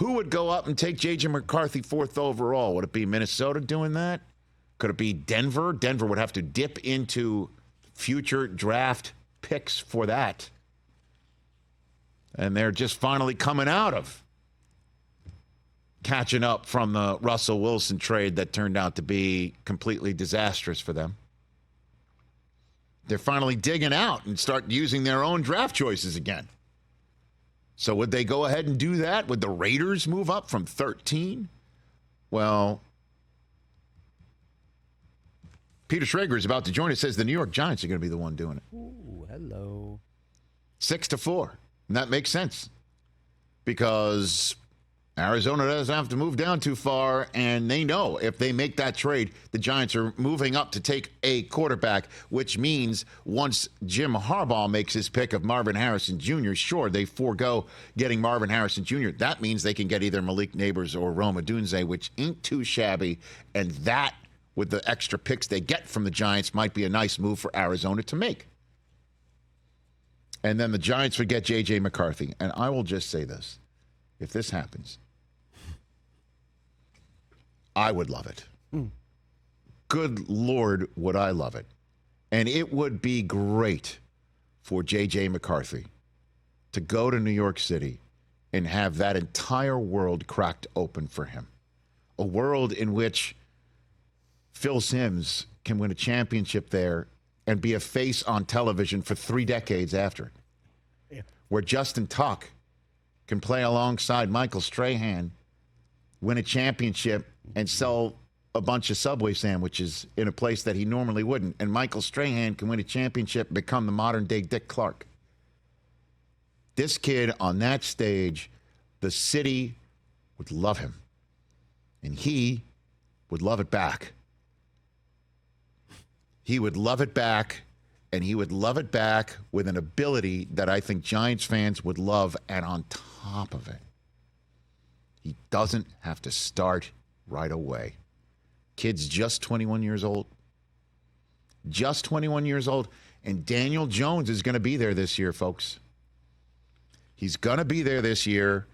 Who would go up and take JJ McCarthy 4th overall? Would it be Minnesota doing that? Could it be Denver? Denver would have to dip into future draft picks for that. And they're just finally coming out of catching up from the Russell Wilson trade that turned out to be completely disastrous for them. They're finally digging out and start using their own draft choices again. So would they go ahead and do that? Would the Raiders move up from 13? Well, Peter Schrager is about to join us. Says the New York Giants are going to be the one doing it. Ooh, hello. 6-4. And that makes sense because Arizona doesn't have to move down too far, and they know if they make that trade, the Giants are moving up to take a quarterback, which means once Jim Harbaugh makes his pick of Marvin Harrison Jr., sure, they forego getting Marvin Harrison Jr. That means they can get either Malik Neighbors or Rome Odunze, which ain't too shabby, and that, with the extra picks they get from the Giants, might be a nice move for Arizona to make. And then the Giants would get J.J. McCarthy. And I will just say this. If this happens, I would love it. Good Lord, would I love it. And it would be great for J.J. McCarthy to go to New York City and have that entire world cracked open for him. A world in which Phil Simms can win a championship there and be a face on television for 3 decades after. Yeah. Where Justin Tuck can play alongside Michael Strahan, win a championship, and sell a bunch of Subway sandwiches in a place that he normally wouldn't. And Michael Strahan can win a championship and become the modern-day Dick Clark. This kid on that stage, the city would love him. And he would love it back. He would love it back, and he would love it back with an ability that I think Giants fans would love. And on top of it, he doesn't have to start right away. Kid's just 21 years old. Just 21 years old. And Daniel Jones is going to be there this year, folks. He's going to be there this year.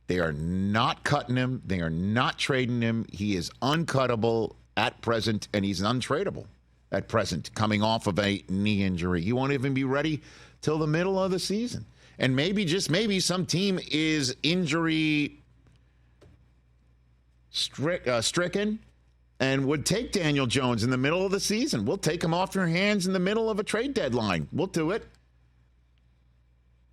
They are not cutting him. They are not trading him. He is uncuttable at present, and he's untradeable at present, coming off of a knee injury. He won't even be ready till the middle of the season. And maybe, just maybe, some team is injury stricken and would take Daniel Jones in the middle of the season. We'll take him off your hands in the middle of a trade deadline. We'll do it.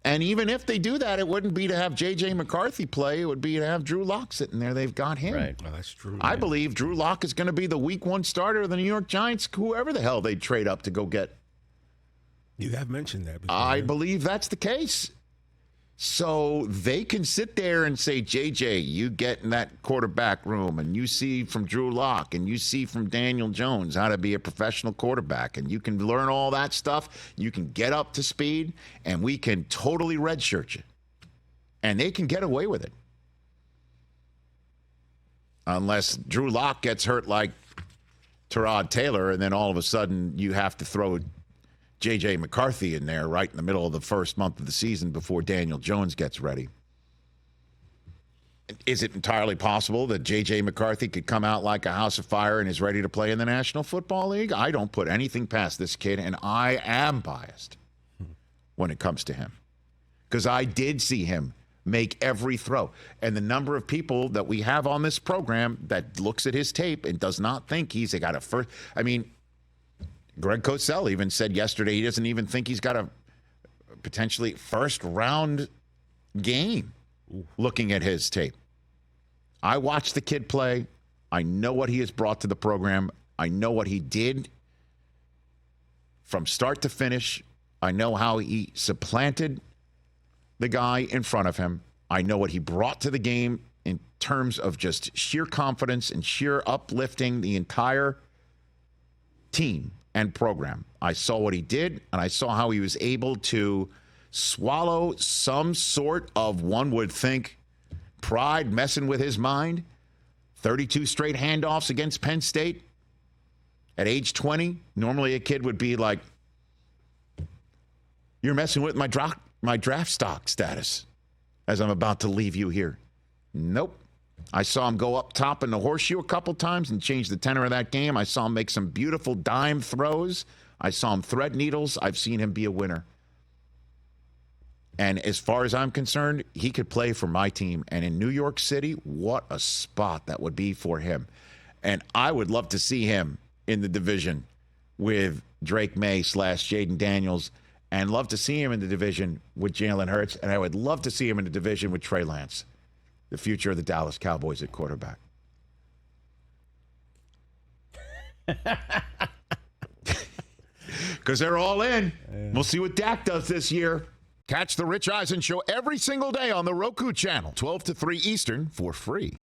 And even if they do that, it wouldn't be to have J.J. McCarthy play. It would be to have Drew Lock sitting there. They've got him. Right. Oh, that's true. I believe Drew Lock is going to be the week 1 starter of the New York Giants, whoever the hell they trade up to go get. You have mentioned that before. I believe that's the case. So they can sit there and say, JJ, you get in that quarterback room and you see from Drew Lock and you see from Daniel Jones how to be a professional quarterback, and you can learn all that stuff. You can get up to speed, and we can totally redshirt you. And they can get away with it. Unless Drew Lock gets hurt like Tyrod Taylor, and then all of a sudden you have to throw J.J. McCarthy in there right in the middle of the first month of the season before Daniel Jones gets ready. Is it entirely possible that J.J. McCarthy could come out like a house of fire and is ready to play in the National Football League? I don't put anything past this kid, and I am biased when it comes to him. Because I did see him make every throw. And the number of people that we have on this program that looks at his tape and does not think he's got a first. I mean, Greg Cosell even said yesterday he doesn't even think he's got a potentially first-round game looking at his tape. I watched the kid play. I know what he has brought to the program. I know what he did from start to finish. I know how he supplanted the guy in front of him. I know what he brought to the game in terms of just sheer confidence and sheer uplifting the entire team and program. I saw what he did, and I saw how he was able to swallow some sort of, one would think, pride messing with his mind. 32 straight handoffs against Penn State at age 20. Normally a kid would be like, you're messing with my draft stock status as I'm about to leave you here. Nope. I saw him go up top in the horseshoe a couple times and change the tenor of that game. I saw him make some beautiful dime throws. I saw him thread needles. I've seen him be a winner. And as far as I'm concerned, he could play for my team. And in New York City, what a spot that would be for him. And I would love to see him in the division with Drake May / Jaden Daniels, and love to see him in the division with Jalen Hurts. And I would love to see him in the division with Trey Lance, the future of the Dallas Cowboys at quarterback. Because they're all in. We'll see what Dak does this year. Catch the Rich Eisen Show every single day on the Roku channel, 12 to 3 Eastern, for free.